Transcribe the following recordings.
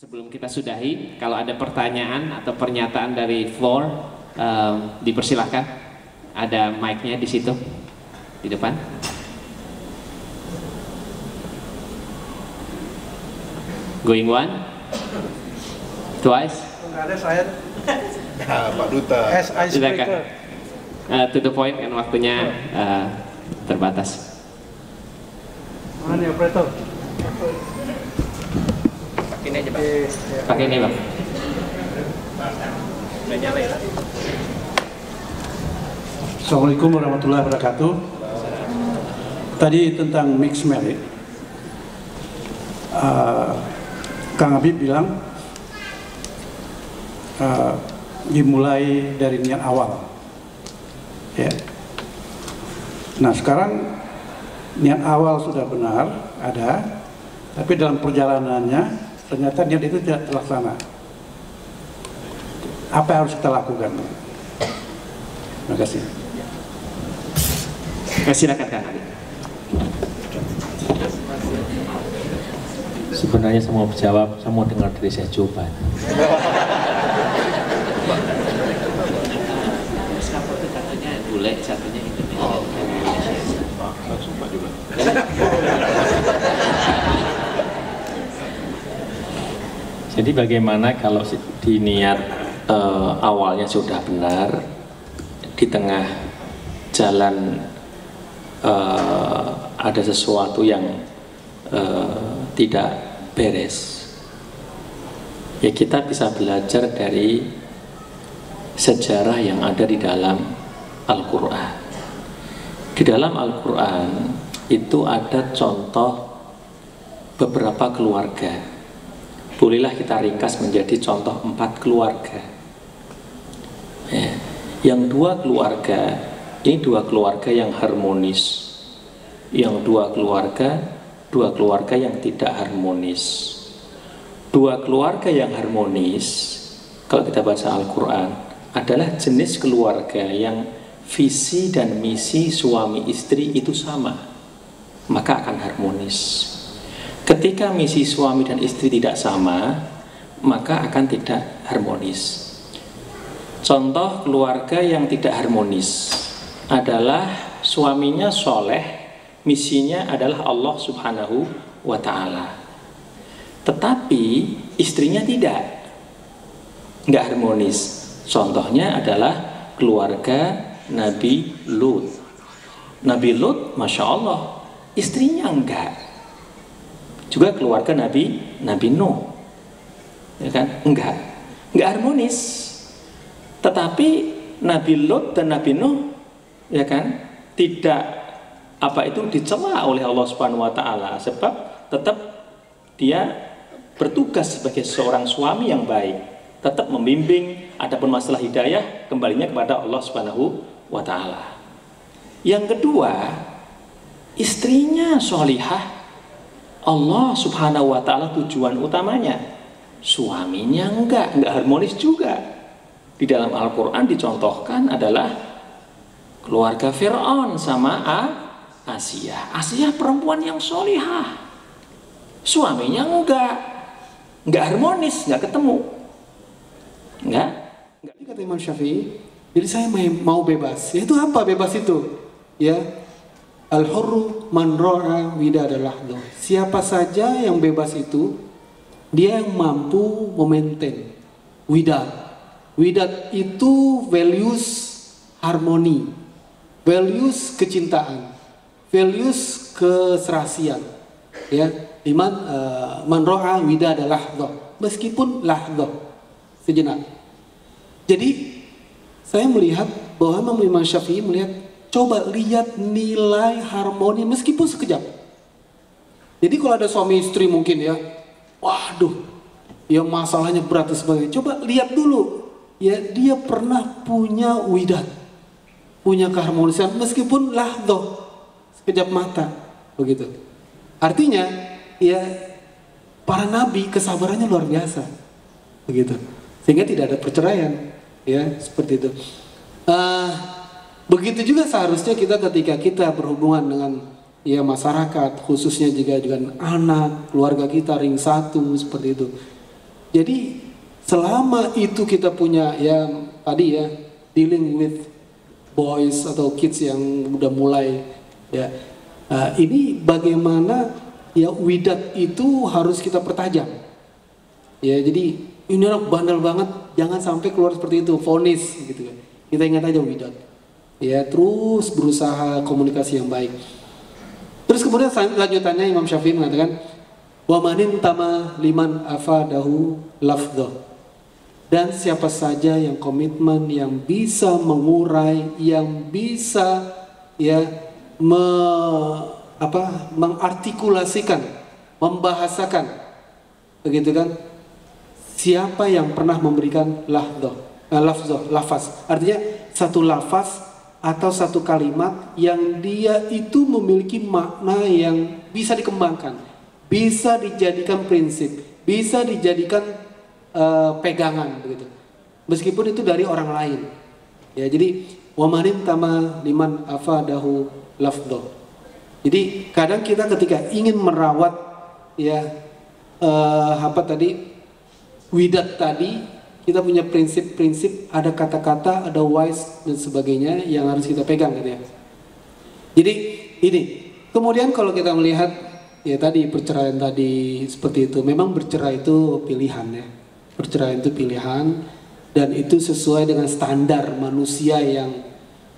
Sebelum kita sudahi, kalau ada pertanyaan atau pernyataan dari floor, dipersilahkan. Ada mic-nya di situ, di depan. Going one, twice. Ada saya. Pak Duta. As icebreaker. To the point, kan waktunya terbatas. Mana ya, operator? Ini aja, Pak. Pakai ini, Bang. Udah nyala ya? Assalamualaikum warahmatullahi wabarakatuh. Tadi tentang mixed merit, Kang Habib bilang dimulai dari niat awal, ya. Nah sekarang niat awal sudah benar ada, tapi dalam perjalanannya ternyata niat itu tidak terlaksana. Apa yang harus kita lakukan? Terima kasih. Silakan, Kang Habib. Sebenarnya saya mau jawab, saya mau dengar dari saya jawaban. Satu katanya bule, satunya Indonesia. Langsung Pak juga. Jadi bagaimana kalau di niat awalnya sudah benar, di tengah jalan ada sesuatu yang tidak beres, ya kita bisa belajar dari sejarah yang ada di dalam Al-Quran. Di dalam Al-Quran itu ada contoh beberapa keluarga. Bolehlah kita ringkas menjadi contoh 4 keluarga, ya. Yang 2 keluarga ini 2 keluarga yang harmonis, yang 2 keluarga yang tidak harmonis. 2 keluarga yang harmonis, kalau kita baca Al-Quran, adalah jenis keluarga yang visi dan misi suami istri itu sama, maka akan harmonis. Ketika misi suami dan istri tidak sama, maka akan tidak harmonis. Contoh keluarga yang tidak harmonis adalah suaminya soleh, misinya adalah Allah Subhanahu wa Ta'ala, tetapi istrinya nggak harmonis. Contohnya adalah keluarga Nabi Lut. Nabi Lut, Masya Allah, istrinya enggak. Juga keluarga Nabi Nuh, ya kan? Enggak harmonis. Tetapi Nabi Lut dan Nabi Nuh, ya kan, tidak dicela oleh Allah Subhanahu wa Ta'ala, sebab tetap dia bertugas sebagai seorang suami yang baik, tetap membimbing. Adapun masalah hidayah kembalinya kepada Allah Subhanahu wa Ta'ala. Yang kedua, istrinya sholihah, Allah Subhanahu wa Ta'ala tujuan utamanya. Suaminya enggak harmonis juga. Di dalam Al-Quran dicontohkan adalah keluarga Fir'aun sama Asia. Asia perempuan yang sholihah, suaminya enggak harmonis, enggak ketemu. Jadi kata Imam Syafi'i, jadi saya mau bebas. Itu apa bebas itu? Ya, al-hurru man ra'a widadalah. Siapa saja yang bebas itu, dia yang mampu memaintain widad. Widad itu values harmoni, values kecintaan, values keserasian. Ya, man ra'a widadalah, meskipun lahdoh sejenak. Jadi saya melihat bahwa Imam Syafi'i melihat, coba lihat nilai harmoni meskipun sekejap. Jadi kalau ada suami istri mungkin ya, waduh, ya masalahnya berat dan sebagainya. Coba lihat dulu, ya dia pernah punya widat, punya keharmonisan meskipun lahdoh, sekejap mata, begitu. Artinya, ya para nabi kesabarannya luar biasa, begitu. Sehingga tidak ada perceraian, ya seperti itu. Begitu juga seharusnya kita ketika kita berhubungan dengan ya masyarakat, khususnya juga dengan anak, keluarga kita ring satu seperti itu. Jadi selama itu kita punya ya tadi ya dealing with boys atau kids yang udah mulai ya ini bagaimana ya widat itu harus kita pertajam. Ya jadi ini anak bandel banget, jangan sampai keluar seperti itu, vonis gitu kan. Kita ingat aja widat. Ya terus berusaha komunikasi yang baik. Terus kemudian lanjutannya Imam Syafi'i mengatakan wa manin tama liman afadahu lafdho, dan siapa saja yang komitmen, yang bisa mengurai, yang bisa ya mengartikulasikan, membahasakan, begitu kan? Siapa yang pernah memberikan lafaz, artinya satu lafaz atau satu kalimat yang dia itu memiliki makna yang bisa dikembangkan, bisa dijadikan prinsip, bisa dijadikan pegangan begitu. Meskipun itu dari orang lain. Ya, jadi wamanin tama liman afadahu lafdho. Jadi kadang kita ketika ingin merawat ya widat tadi, kita punya prinsip-prinsip, ada kata-kata, ada wise dan sebagainya yang harus kita pegang gitu ya. Jadi ini. Kemudian kalau kita melihat ya tadi perceraian tadi seperti itu, memang bercerai itu pilihan ya. Perceraian itu pilihan dan itu sesuai dengan standar manusia yang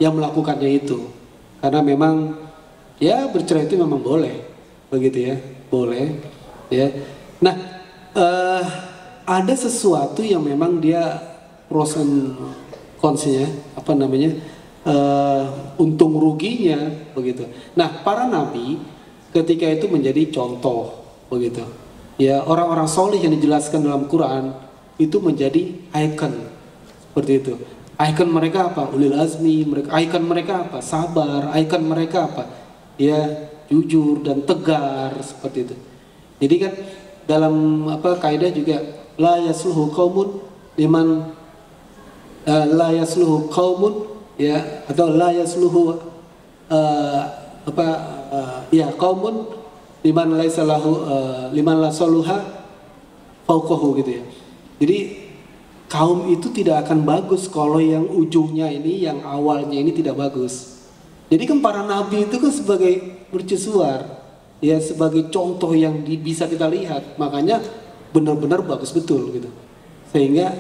melakukannya itu. Karena memang ya bercerai itu memang boleh, begitu ya, boleh ya. Nah, ada sesuatu yang memang dia pros and cons-nya, untung ruginya begitu. Nah, para nabi ketika itu menjadi contoh begitu. Ya, orang-orang soleh yang dijelaskan dalam Quran itu menjadi ikon seperti itu. Ikon mereka apa? Ulil azmi. Ikon mereka apa? Sabar. Ikon mereka apa? Ya, jujur dan tegar seperti itu. Jadi kan dalam kaidah juga la yasluhu qaumun liman la yasluhu qaumun ya, atau la yasluhu qaumun liman laisa lahu liman la saluha fauqahu gitu ya. Jadi kaum itu tidak akan bagus kalau yang ujungnya ini, yang awalnya ini tidak bagus. Jadi kan para nabi itu kan sebagai mercusuar ya, sebagai contoh yang bisa kita lihat. Makanya benar-benar bagus betul gitu. Sehingga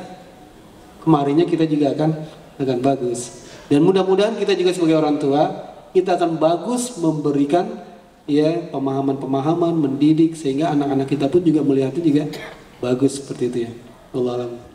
kemarinnya kita juga akan bagus. Dan mudah-mudahan kita juga sebagai orang tua, kita akan bagus memberikan ya pemahaman-pemahaman, mendidik sehingga anak-anak kita pun juga melihatnya juga bagus seperti itu ya. Wallahu a'lam.